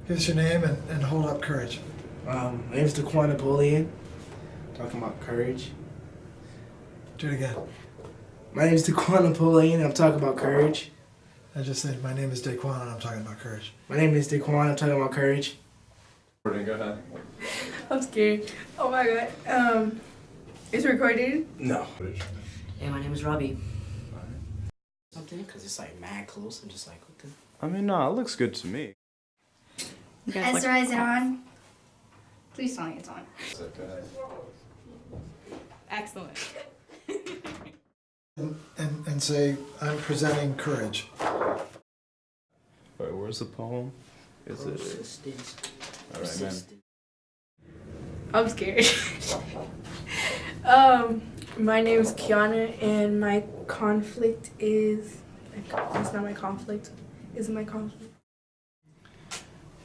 Give us your name and hold up courage. My name is Napoleon. Talking about courage. Do it again. My name is Napoleon. I'm talking about courage. I just said, my name is Daquan and I'm talking about courage. My name is Daquan. I'm talking about courage. Go ahead. I'm scared. Oh my god. It's recorded? No. Hey, my name is Robbie. Something? Because it's like mad close. I'm just like, what the? I mean, no, it looks good to me. Ezra, is it on? Please tell me it's on. Excellent. And say, I'm presenting courage. Wait, where's the poem? Is it? Persistence. Alright, man. I'm scared. My name is Kiana, and my conflict is. It's not my conflict. Is it my conflict?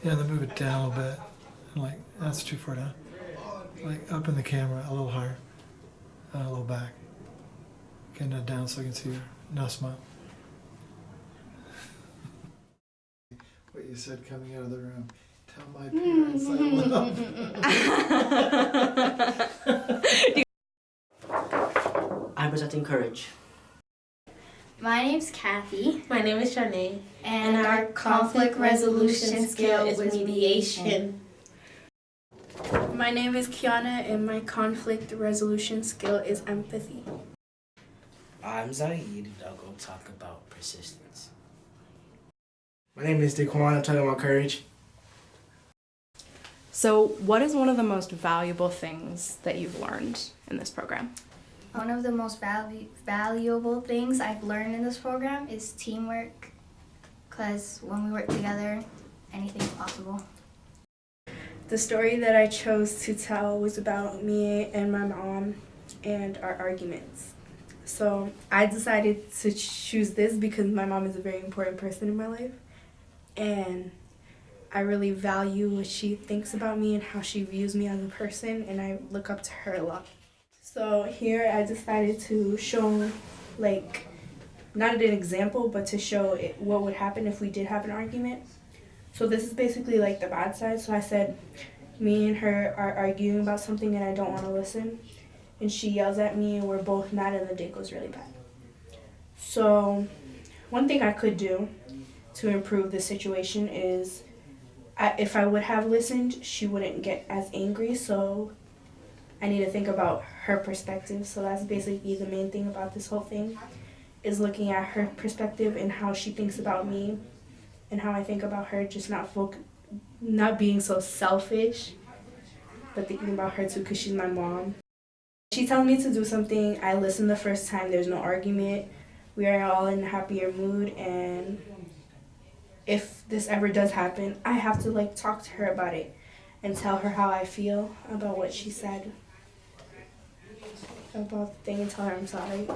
Yeah, then move it down a little bit. Like, that's too far down. Like, up in the camera, a little higher. A little back. Okay, now down so I can see you. Now smile. What you said coming out of the room. Tell my parents I love. I'm presenting courage. My name's Kathy, My name is Shanae, and our conflict resolution skill is mediation. My name is Kiana, and my conflict resolution skill is empathy. I'm Zaid. I'll go talk about persistence. My name is Daquan. I'm talking about courage. So, what is one of the most valuable things that you've learned in this program? One of the most valuable things I've learned in this program is teamwork, because when we work together, anything's possible. The story that I chose to tell was about me and my mom and our arguments. So I decided to choose this because my mom is a very important person in my life, and I really value what she thinks about me and how she views me as a person, and I look up to her a lot. So here I decided to show, like, not an example, but to show what would happen if we did have an argument. So this is basically like the bad side. So I said, me and her are arguing about something and I don't want to listen. And she yells at me and we're both mad and the day goes really bad. So one thing I could do to improve the situation is if I would have listened, she wouldn't get as angry. So I need to think about her perspective. So that's basically the main thing about this whole thing, is looking at her perspective and how she thinks about me and how I think about her, just not being so selfish, but thinking about her too, because she's my mom. She tells me to do something, I listen the first time, there's no argument, we are all in a happier mood, and if this ever does happen, I have to talk to her about it and tell her how I feel about what she said about the thing and tell her I'm sorry.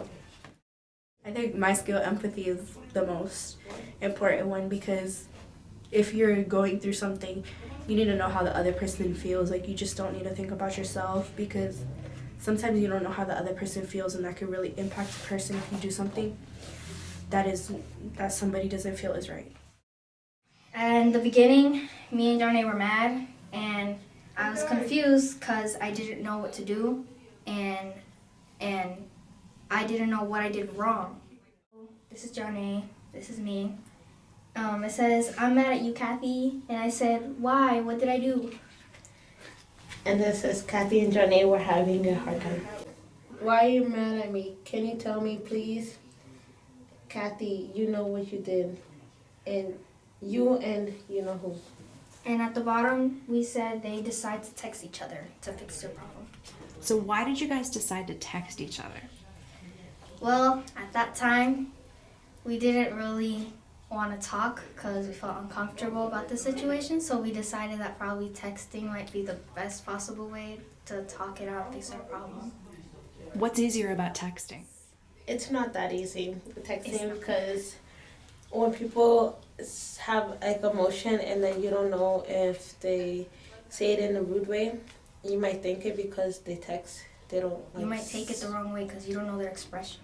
I think my skill, empathy, is the most important one, because if you're going through something, you need to know how the other person feels. You just don't need to think about yourself, because sometimes you don't know how the other person feels, and that could really impact the person if you do something that somebody doesn't feel is right. And in the beginning, me and Johnny were mad, and I was confused because I didn't know what to do, and I didn't know what I did wrong. This is Johnny, this is me. It says, I'm mad at you, Kathy, and I said, why? What did I do? And this says Kathy and Janae were having a hard time. Why are you mad at me? Can you tell me, please? Kathy, you know what you did. And you know who. And at the bottom, we said they decide to text each other to fix their problem. So, why did you guys decide to text each other? Well, at that time, we didn't really want to talk because we felt uncomfortable about the situation, so we decided that probably texting might be the best possible way to talk it out, fix our problem. What's easier about texting? It's not that easy, texting, because when people have emotion and then you don't know if they say it in a rude way, you might think it because they text. They don't. You might take it the wrong way because you don't know their expression.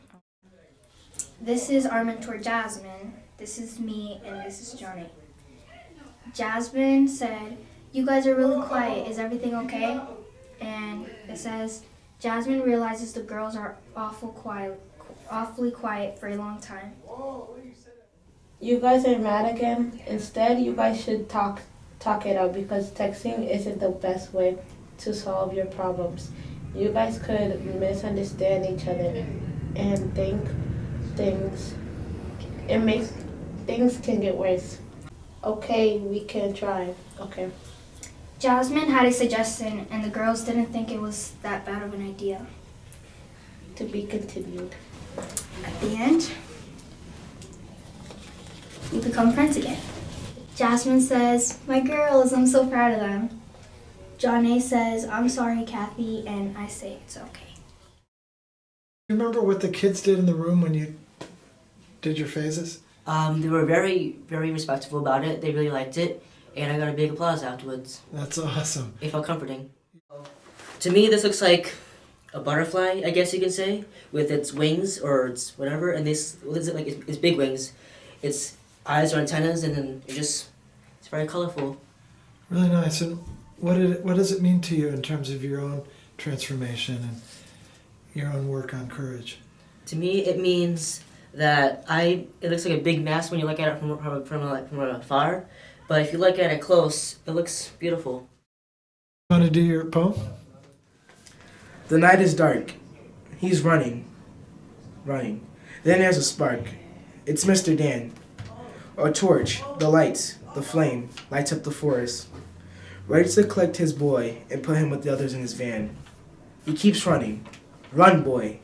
This is our mentor, Jasmine. This is me, and this is Johnny. Jasmine said, "You guys are really quiet. Is everything okay?" And it says, Jasmine realizes the girls are awfully quiet for a long time. You guys are mad again. Instead, you guys should talk it out because texting isn't the best way to solve your problems. You guys could misunderstand each other and think things can get worse. Okay, we can try. Okay. Jasmine had a suggestion, and the girls didn't think it was that bad of an idea. To be continued. At the end, we become friends again. Jasmine says, "My girls, I'm so proud of them." Johnny says, "I'm sorry, Kathy," and I say it's okay. You remember what the kids did in the room when you did your phases? They were very, very respectful about it. They really liked it, and I got a big applause afterwards. That's awesome. It felt comforting. To me, this looks like a butterfly, I guess you can say, with its wings or its whatever, and this, what is it like? It's big wings. Its eyes or antennas, and then it's very colorful. Really nice. And what does it mean to you in terms of your own transformation and your own work on courage? To me, it means that it looks like a big mess when you look at it from afar, but if you look at it close, it looks beautiful. Want to do your poem? The night is dark. He's running. Then there's a spark. It's Mr. Dan. A torch, the lights, the flame, lights up the forest. Ready to collect his boy and put him with the others in his van. He keeps running. Run, boy,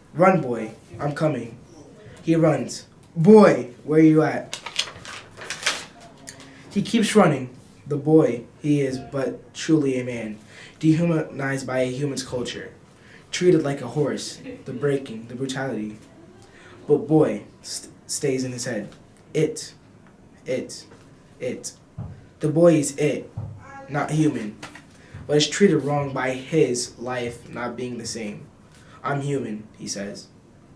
I'm coming. He runs. Boy, where you at? He keeps running. The boy, he is but truly a man, dehumanized by a human's culture, treated like a horse, the breaking, the brutality. But boy stays in his head. It. The boy is it, not human, but is treated wrong by his life not being the same. I'm human, he says.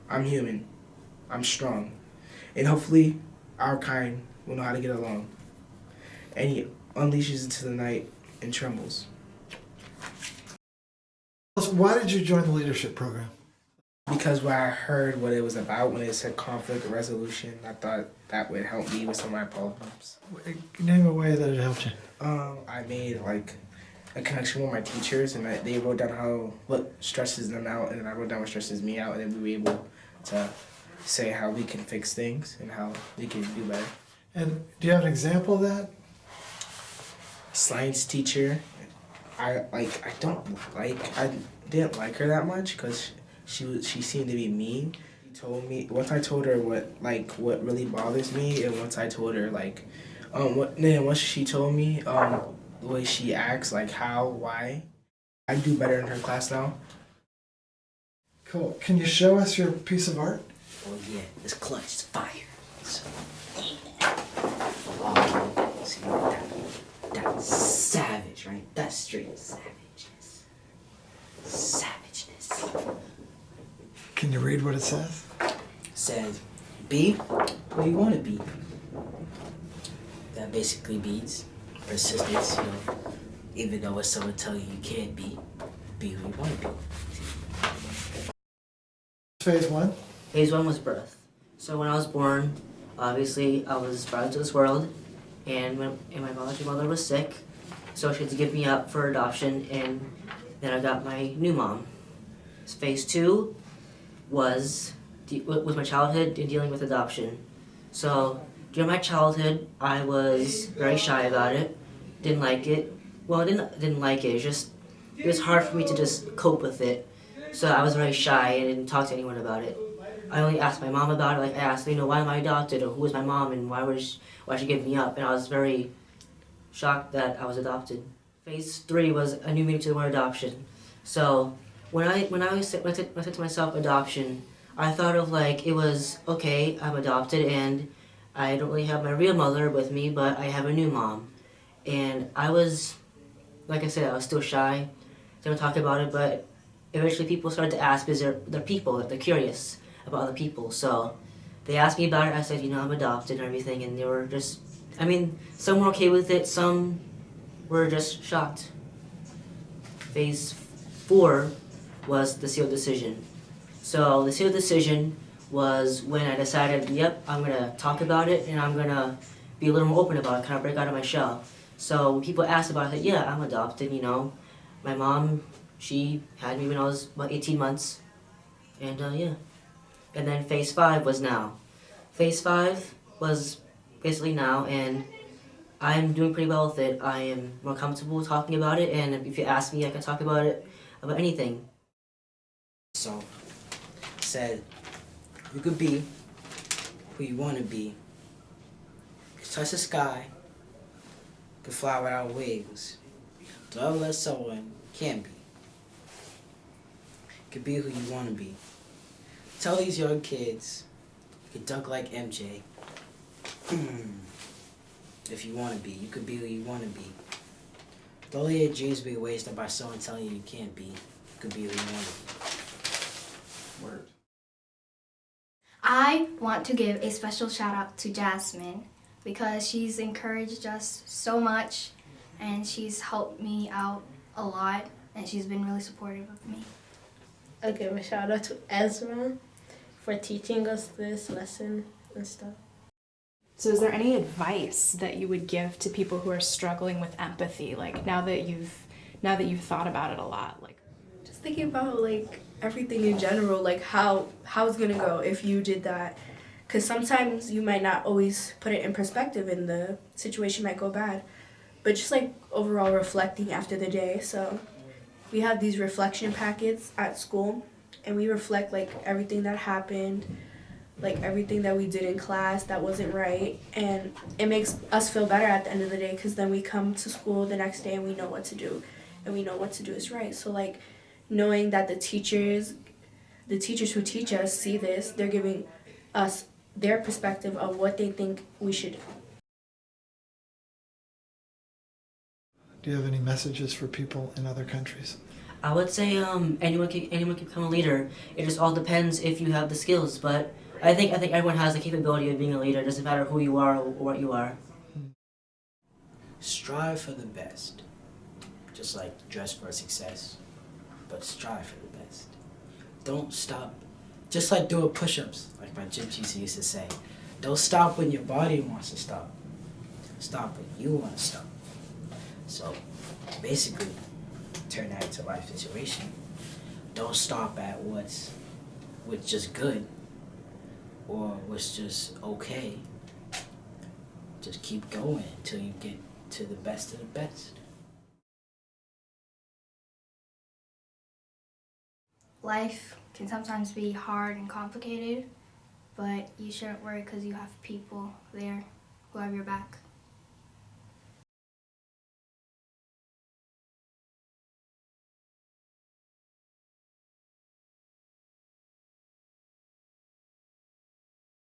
I'm human. I'm strong. And hopefully our kind will know how to get along. And he unleashes into the night and trembles. Why did you join the leadership program? Because when I heard what it was about, when it said conflict resolution, I thought that would help me with some of my problems. Name a way that it helped you. I made like a connection with my teachers, and they wrote down what stresses them out, and then I wrote down what stresses me out, and then we were able to say how we can fix things and how we can do better. And do you have an example of that? Science teacher, I didn't like her that much because she seemed to be mean. She told me once I told her what really bothers me, and once I told her once she told me the way she acts, like how, why, I do better in her class now. Cool. Can you show us your piece of art? Oh yeah, it's clutch, it's fire. Oh, see that's savage, right? That's straight savageness. Savageness. Can you read what it says? Says, be who you want to be. That basically means persistence, even though what someone tell you can't be who you want to be. Phase 1? Phase 1 was birth. So when I was born, obviously I was brought into this world, and my biological mother was sick, so she had to give me up for adoption, and then I got my new mom. Phase 2 was my childhood and dealing with adoption. So during my childhood, I was very shy about it, didn't like it. Well, I didn't like it. It was hard for me to just cope with it. So I was very shy and didn't talk to anyone about it. I only asked my mom about it. Like I asked, why am I adopted, or who is my mom, and why she give me up? And I was very shocked that I was adopted. Phase 3 was a new meaning to the word adoption. So when I said to myself adoption, I thought of it was okay. I'm adopted, and I don't really have my real mother with me, but I have a new mom. And I was, like I said, I was still shy. Didn't talk about it, but eventually people started to ask because they're people, they're curious about other people. So they asked me about it. I said, I'm adopted and everything, and they were just I mean, some were okay with it, some were just shocked. Phase 4 was the sealed decision. So the sealed decision was when I decided, yep, I'm gonna talk about it and I'm gonna be a little more open about it, kind of break out of my shell. So when people asked about it, I said, yeah, I'm adopted, you know. My mom, she had me when I was about 18 months. And yeah. And then phase 5 was now. Phase 5 was basically now, and I'm doing pretty well with it. I am more comfortable talking about it, and if you ask me, I can talk about it, about anything. So, said, you could be who you want to be. You could touch the sky. You could fly without wings. Don't ever let someone can't be. You could be who you want to be. Tell these young kids you could dunk like MJ. If you want to be, you could be who you want to be. Don't let your dreams be wasted by someone telling you you can't be. You could be who you want to be. Word. I want to give a special shout out to Jasmine because she's encouraged us so much and she's helped me out a lot and she's been really supportive of me. I'll give a shout out to Ezra for teaching us this lesson and stuff. So is there any advice that you would give to people who are struggling with empathy, like now that you've thought about it a lot? Like, Just thinking about like everything in general, like how it's gonna go if you did that, because sometimes you might not always put it in perspective and the situation might go bad, but just like overall reflecting after the day. So we have these reflection packets at school and we reflect like everything that happened, like everything that we did in class that wasn't right, and it makes us feel better at the end of the day because then we come to school the next day and we know what to do and we know what to do is right. So like knowing that the teachers who teach us see this, they're giving us their perspective of what they think we should do. Do you have any messages for people in other countries? I would say anyone can become a leader. It just all depends if you have the skills, but I think everyone has the capability of being a leader. It doesn't matter who you are or what you are. Strive for the best. Just like dress for success, but strive for the best. Don't stop. Just like doing push-ups, like my gym teacher used to say. Don't stop when your body wants to stop. Stop when you want to stop. So, basically, turn that into life situation. Don't stop at what's just good or what's just okay. Just keep going until you get to the best of the best. Life can sometimes be hard and complicated, but you shouldn't worry because you have people there who have your back.